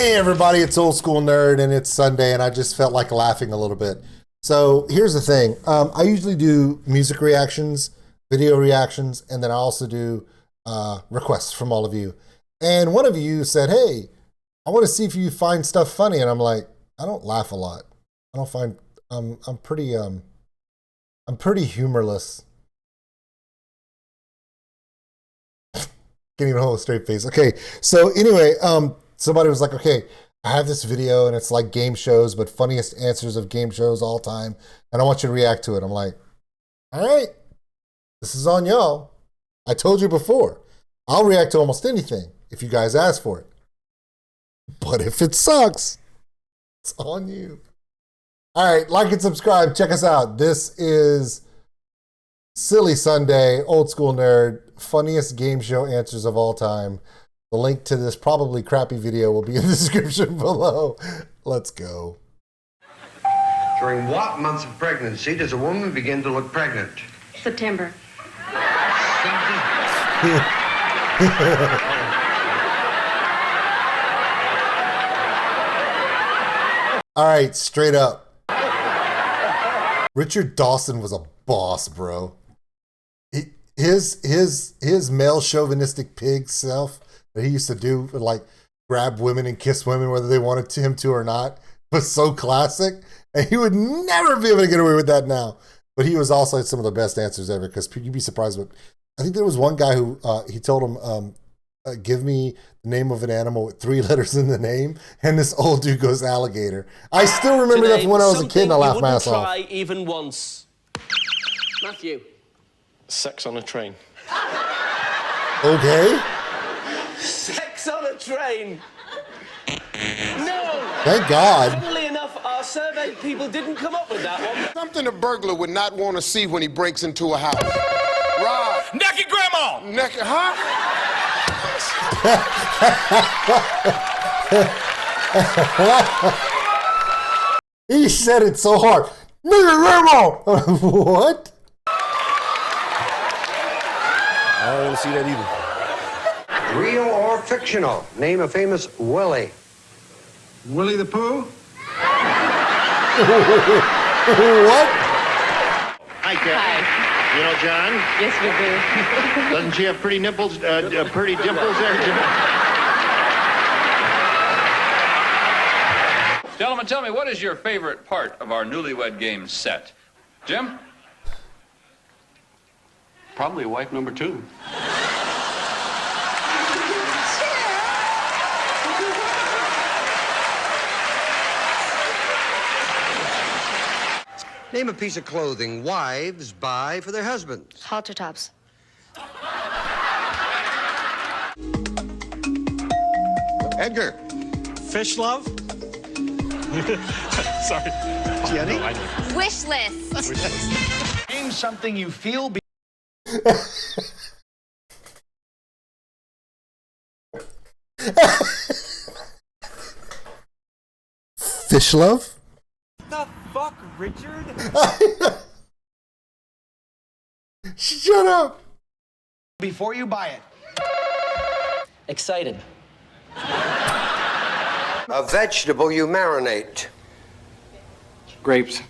Hey everybody, it's Old School Nerd and it's Sunday and I just felt like laughing a little bit. So here's the thing. I usually do music reactions, video reactions, and then I also do requests from all of you. And one of you said, hey, I want to see if you find stuff funny. And I'm like, I don't laugh a lot. I don't find, I'm pretty humorless. Can't even hold a straight face. Okay, so anyway, somebody was like, okay, I have this video and it's like game shows, but funniest answers of game shows all time, and I want you to react to it. I'm like, all right, this is on y'all. I told you before, I'll react to almost anything if you guys ask for it. But if it sucks, it's on you. All right, like and subscribe. Check us out. This is Silly Sunday, Old School Nerd, funniest game show answers of all time. The link to this probably crappy video will be in the description below. Let's go. During what months of pregnancy does a woman begin to look pregnant? September. All right, straight up. Richard Dawson was a boss, bro. His male chauvinistic pig self that he used to do, like grab women and kiss women whether they wanted him to or not, was so classic. And he would never be able to get away with that now. But he was also some of the best answers ever, because you'd be surprised. But I think there was one guy who he told him, give me the name of an animal with 3 letters in the name, and this old dude goes alligator. I still remember that from when I was a kid and I laughed my ass off. Try even once. Matthew. Sex on a train. Okay. Sex on a train. No. Thank God. Funnily enough, our survey people didn't come up with that one. Something a burglar would not want to see when he breaks into a house. Rob. Naked grandma! Naked, huh? He said it so hard. Naked grandma! What? I don't want to see that either. Real or fictional? Name a famous Willie. Willie the Pooh? What? Hi, Kathy. You know John? Yes, we do. Doesn't she have pretty nipples, pretty dimples there, Jim? Gentlemen, tell me, what is your favorite part of our newlywed game set? Jim? Probably wife number 2. Name a piece of clothing wives buy for their husbands. Halter tops. Edgar. Fish love? Sorry. Jenny? Wish list. Name something you feel Fish love? the fuck, Richard? Shut up. Before you buy it. Excited. A vegetable you marinate. Grapes.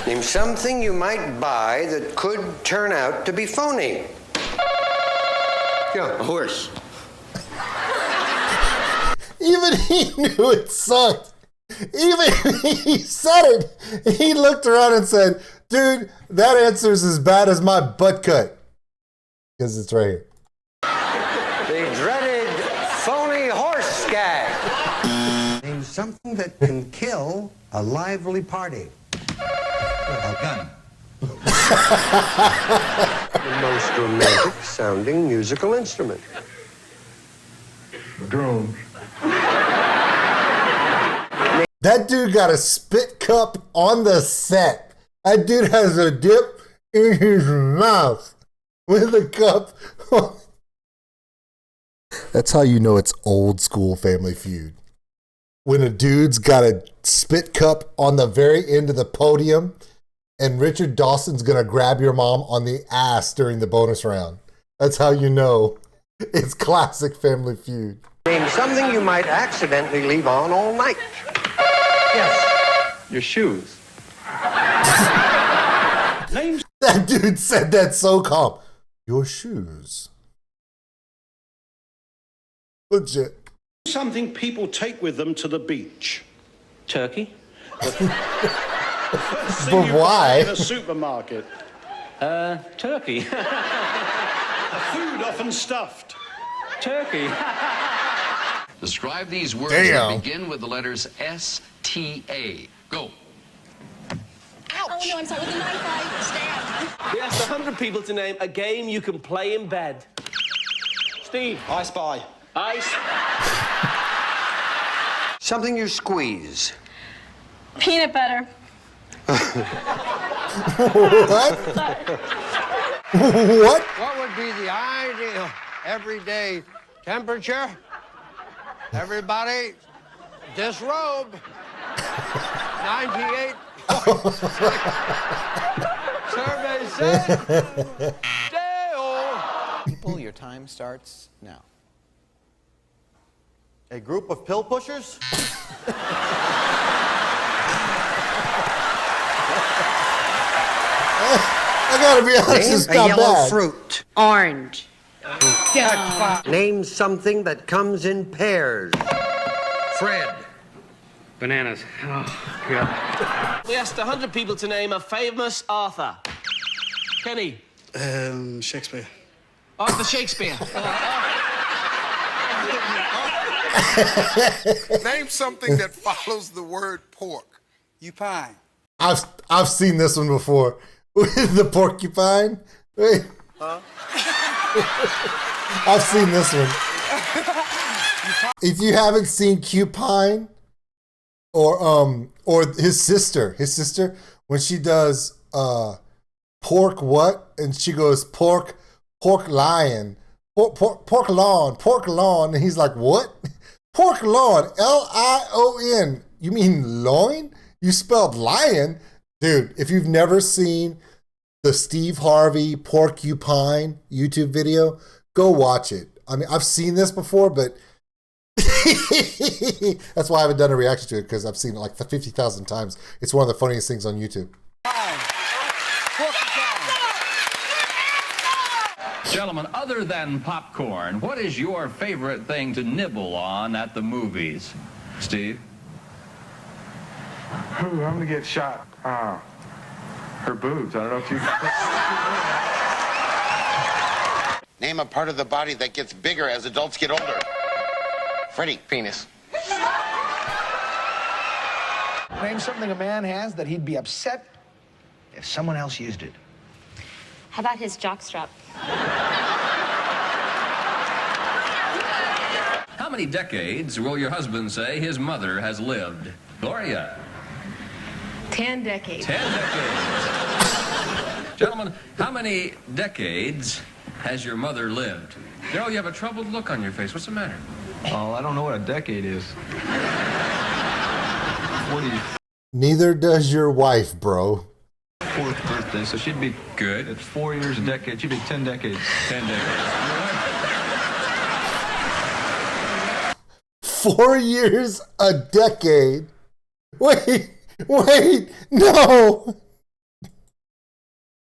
Name something you might buy that could turn out to be phony. Yeah, a horse. Even he knew it sucked. Even he said it. He looked around and said, dude, that answer is as bad as my butt cut. Because it's right here. The dreaded phony horse gag. Name something that can kill a lively party. A gun. The most romantic sounding musical instrument. Drone. That dude got a spit cup on the set. That dude has a dip in his mouth with a cup. That's how you know it's old school Family Feud. When a dude's got a spit cup on the very end of the podium and Richard Dawson's gonna grab your mom on the ass during the bonus round. That's how you know It's classic Family Feud. Name something you might accidentally leave on all night. Yes. Your shoes. Name That dude said that so calm. Your shoes. Legit. Something people take with them to the beach. turkey. But why? In a supermarket. Turkey. Food often stuffed. Turkey. Describe these words Damn. that begin with the letters S-T-A. Go. Oh, no, I'm sorry. With the knife, I stand. We asked 100 people to name a game you can play in bed. Steve. I Spy. Ice. Something you squeeze. Peanut butter. What? What? What would be the ideal everyday temperature? Everybody, disrobe. 98. Survey said. Dale. People, your time starts now. A group of pill pushers? I gotta be honest, Name it's a not yellow bad. fruit. Orange. Name something that comes in pairs. Fred. Bananas. Oh, God. We asked 100 people to name a famous author. Kenny. Shakespeare. Arthur Shakespeare. Name something that follows the word pork. You pine. I've seen this one before. The porcupine. Wait. Huh? I've seen this one. If you haven't seen Cupine or his sister when she does pork what and she goes pork lion pork lawn and he's like what? Pork lawn, Lion. You mean loin? You spelled lion? Dude, if you've never seen the Steve Harvey Porcupine YouTube video, go watch it. I mean, I've seen this before, but that's why I haven't done a reaction to it, because I've seen it like 50,000 times. It's one of the funniest things on YouTube. Gentlemen, other than popcorn, what is your favorite thing to nibble on at the movies? Steve? I'm gonna get shot. Her boobs. I don't know if you. Name a part of the body that gets bigger as adults get older. Freddie. Penis. Name something a man has that he'd be upset if someone else used it. How about his jockstrap? How many decades will your husband say his mother has lived? Gloria? 10 decades. 10 decades. Gentlemen, how many decades has your mother lived? Daryl, you have a troubled look on your face. What's the matter? Oh, I don't know what a decade is. 40. Neither does your wife, bro. 4th birthday, so she'd be Good. at 4 years a decade. She'd be 10 decades. 10 decades. 4 years a decade. Wait, no.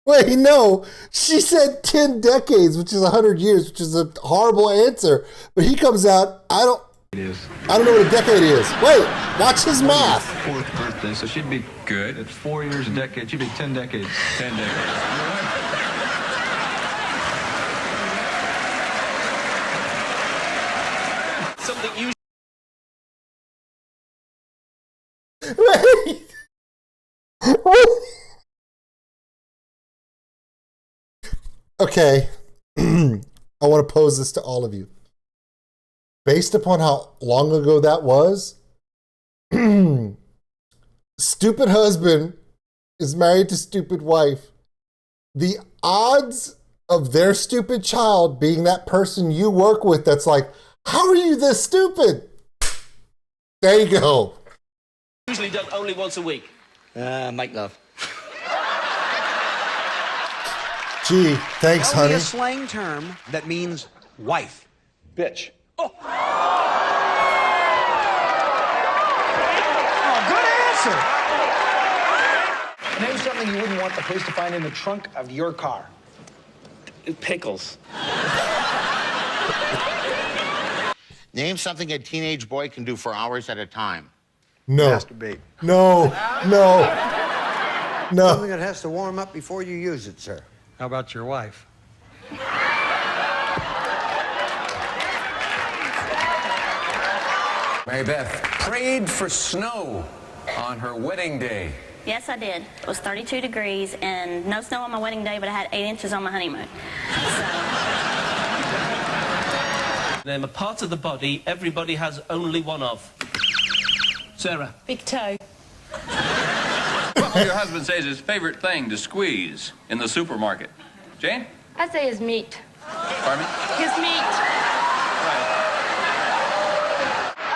Wait, no. She said 10 decades, which is 100 years, which is a horrible answer. But he comes out, I don't know what a decade is. Wait, watch his math. 4th birthday, so she'd be Good. at 4 years a decade. She'd be 10 decades. 10 decades. Something you... Wait. Okay. I want to pose this to all of you. Based upon how long ago that was, stupid husband is married to stupid wife. The odds of their stupid child being that person you work with that's like, how are you this stupid? There you go. Usually done only once a week. Make love. Gee, thanks, Tell me honey. a slang term that means wife. Bitch. Oh, good answer. Name something you wouldn't want the police to find in the trunk of your car. Pickles. Name something a teenage boy can do for hours at a time. No. Masturbate. No. No. No. Something that has to warm up before you use it, sir. How about your wife? Mary Beth prayed for snow on her wedding day. Yes, I did. It was 32 degrees and no snow on my wedding day, but I had 8 inches on my honeymoon. Name a part of the body everybody has only one of. Sarah. Big toe. What will your husband say is his favorite thing to squeeze in the supermarket? Jane? I'd say his meat. Pardon me? His meat.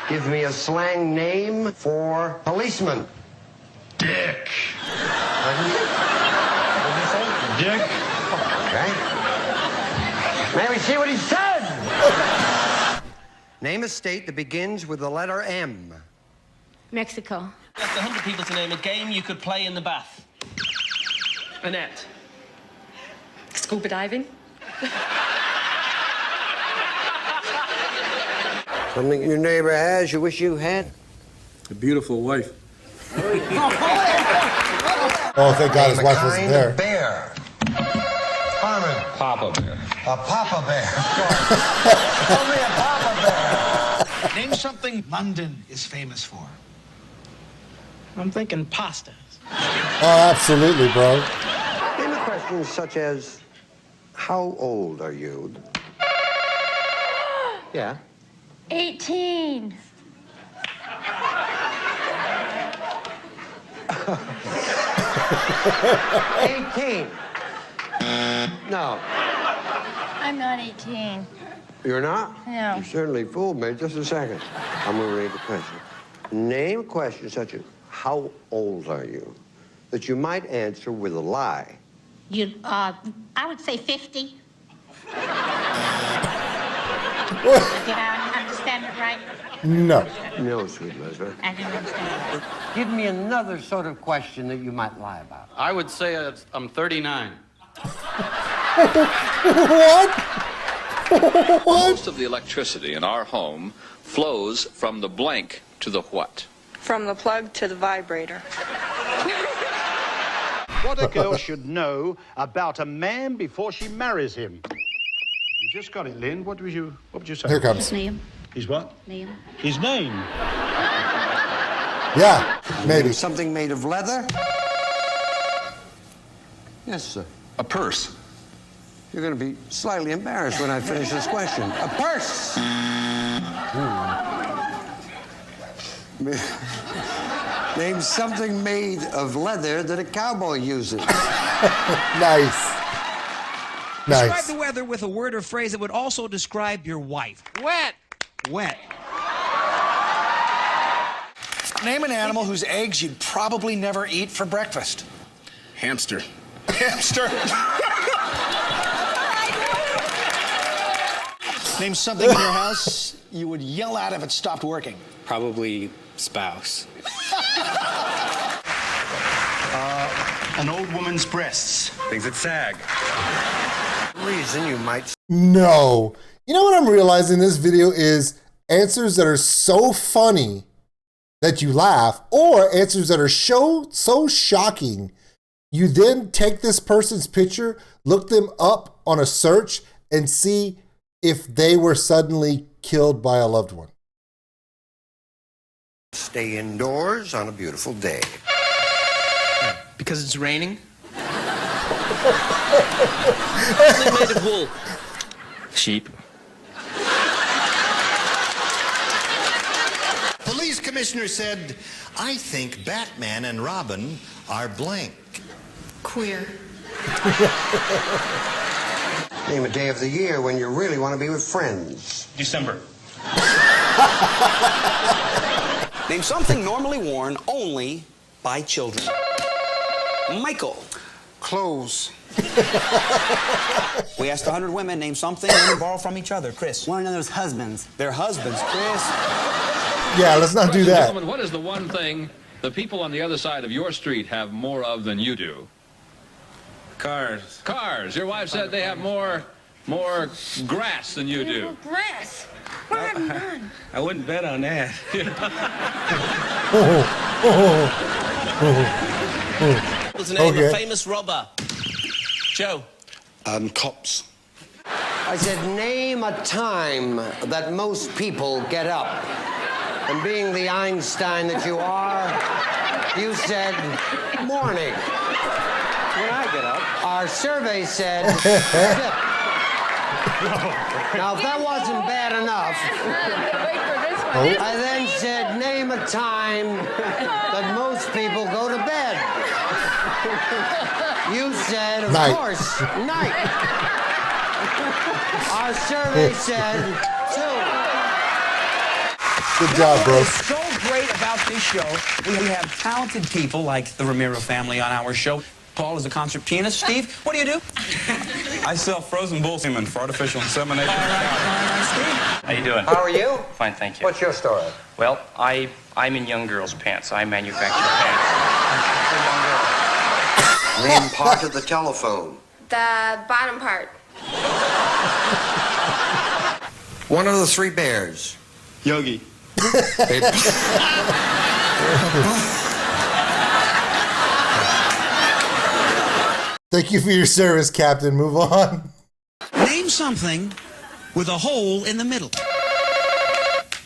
Give me a slang name for policeman. Dick. What did you say? Dick. Okay. May we see what he said? Name a state that begins with the letter M. Mexico. Asked 100 people to name a game you could play in the bath. Annette. Scuba diving. Something your neighbor has you wish you had? A beautiful wife. Oh, thank God his Name a wife wasn't kind there. of bear. Harmon. Papa Bear. A papa bear. Only a papa bear. Name something London is famous for. I'm thinking pasta. Oh, absolutely, bro. Name a question such as, how old are you? Yeah. 18. No. I'm not 18. You're not? No. You certainly fooled me. Just a second. I'm going to read the question. Name a question such as, how old are you? That you might answer with a lie. I would say 50. Did I understand it right? No. No, sweet Elizabeth. I didn't understand it. Give me another sort of question that you might lie about. I would say I'm 39. What? What? Most of the electricity in our home flows from the blank to the what? From the plug to the vibrator. What a girl should know about a man before she marries him. You just got it, Lynn. What would you say? Here it comes. Name. His what? Name. His name. Yeah, maybe. Something made of leather? Yes, sir. A purse. You're going to be slightly embarrassed when I finish this question. A purse! Name something made of leather that a cowboy uses. Nice. Describe Nice. the weather with a word or phrase that would also describe your wife. Wet. Wet. Name an animal whose eggs you'd probably never eat for breakfast. Hamster. Hamster. Name something in your house you would yell at if it stopped working. Probably spouse. An old woman's breasts. Things that sag. Reason you might. No. You know what I'm realizing this video is answers that are so funny that you laugh, or answers that are so shocking. You then take this person's picture, look them up on a search, and see if they were suddenly killed by a loved one. Stay indoors on a beautiful day. Because it's raining? Something made of wool. Sheep. Police commissioner said, I think Batman and Robin are blank. Queer. Name a day of the year when you really want to be with friends. December. Name something normally worn only by children. Michael. Clothes. We asked 100 women, name something women borrow from each other. Chris. One another's husbands. Their husbands, Chris. Yeah, let's not do that. Gentlemen, what is the one thing the people on the other side of your street have more of than you do? Cars. Cars. Your wife said they have more grass than you do. Grass. What have you done? I wouldn't bet on that. What's the name of Okay. a famous robber? Joe. Cops. I said, name a time that most people get up. And being the Einstein that you are, you said morning. When I get up. Our survey said sip. Now, if that wasn't bad enough, I then said, name a time that most people go to bed. You said, of Night. course, night. Our survey said 2. Good job, bro. What's so great about this show, we have talented people like the Ramiro family on our show. Paul is a concert pianist. Steve, what do you do? I sell frozen bull semen for artificial insemination. All right, Steve. How you doing? How are you? Fine, thank you. What's your story? Well, I'm in young girls' pants. I manufacture pants. Name part of the telephone. The bottom part. One of the 3 bears. Yogi. Thank you for your service, Captain. Move on. Name something with a hole in the middle.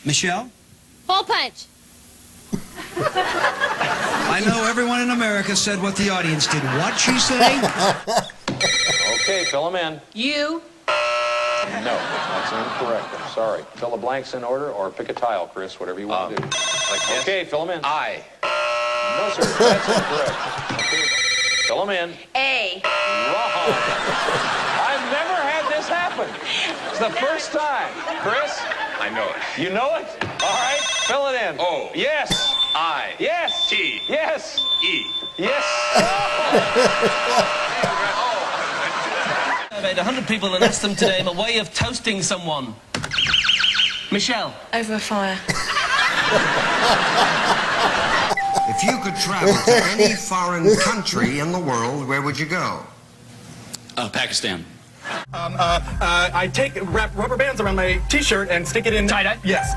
Michelle? Hole punch. I know everyone in America said what the audience did. What'd she say? Okay, fill them in. You. No, that's incorrect. I'm sorry. Fill the blanks in order or pick a tile, Chris, whatever you want to do. Okay, fill them in. I. No, sir, that's incorrect. Okay. Fill them in. A. Wrong. I've never had this happen. It's the first time. Chris? I know it. You know it? All right, fill it in. O. Yes. I. Yes. T. Yes. E. Yes. I made 100 people and asked them to name a way of toasting someone. Michelle. Over a fire. If you could travel to any foreign country in the world, where would you go? Pakistan. I wrap rubber bands around my T-shirt and stick it in. Tie-dye? Yes.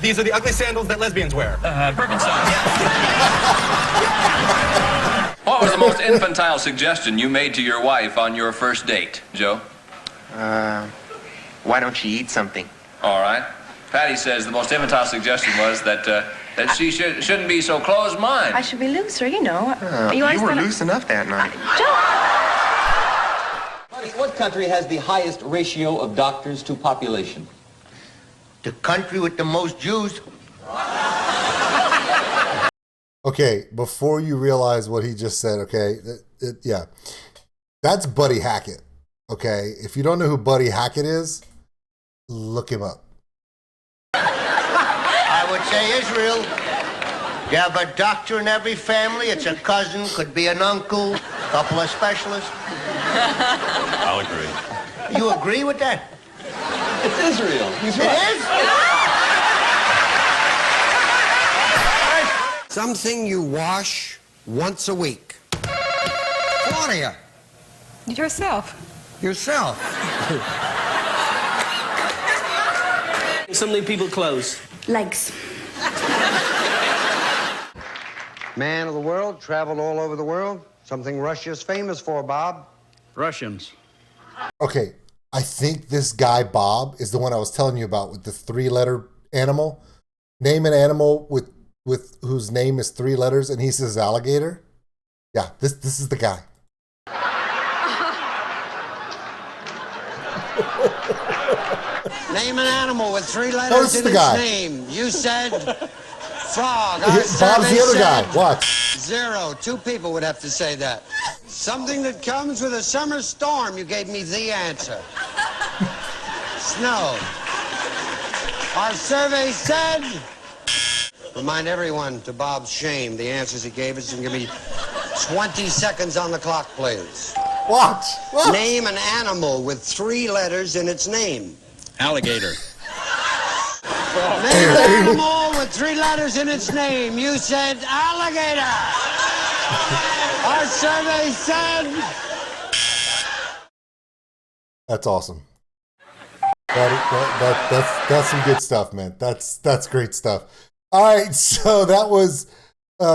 These are the ugly sandals that lesbians wear. Birkenstock. What was the most infantile suggestion you made to your wife on your first date, Joe? Why don't you eat something? All right. Patty says the most infantile suggestion was that she shouldn't be so closed-minded. I should be looser, you know. You were loose enough that night. What country has the highest ratio of doctors to population? The country with the most Jews. Okay, before you realize what he just said, okay, yeah, that's Buddy Hackett. Okay, if you don't know who Buddy Hackett is, look him up. I would say Israel. You have a doctor in every family. It's a cousin, could be an uncle, a couple of specialists. I'll agree. You agree with that? It's Israel. He's It right. is? Something you wash once a week. Claudia. Yourself. Yourself. Something people close. Legs. Man of the world, traveled all over the world. Something Russia's famous for, Bob. Russians. Okay, I think this guy, Bob, is the one I was telling you about with the 3-letter animal. Name an animal with whose name is 3 letters, and he says alligator. Yeah, this is the guy. Name an animal with 3 letters in its name. You said frog. Bob's the other guy. Watch. 0. 2 people would have to say that. Something that comes with a summer storm. You gave me the answer. Snow. Our survey said... Remind everyone, to Bob's shame, the answers he gave us is going to be 20 seconds on the clock, please. Watch. Name an animal with 3 letters in its name. Alligator. Name an animal with 3 letters in its name. You said alligator. Our survey said... That's awesome. That's some good stuff, man. That's great stuff. All right, so that was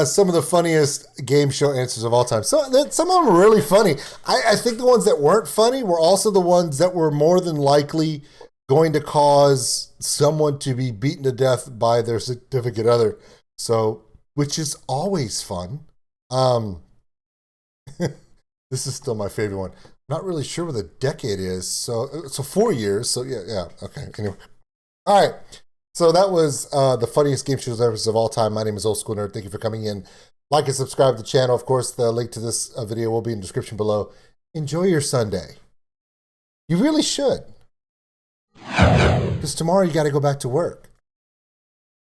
some of the funniest game show answers of all time. So some of them were really funny. I think the ones that weren't funny were also the ones that were more than likely going to cause someone to be beaten to death by their significant other. So, which is always fun. This is still my favorite one. Not really sure what the decade is. So 4 years. So yeah. Okay. Anyway. All right. So that was the funniest game shows ever of all time. My name is Old School Nerd. Thank you for coming in. Like and subscribe to the channel. Of course, the link to this video will be in the description below. Enjoy your Sunday. You really should. Because tomorrow you got to go back to work.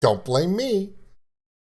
Don't blame me.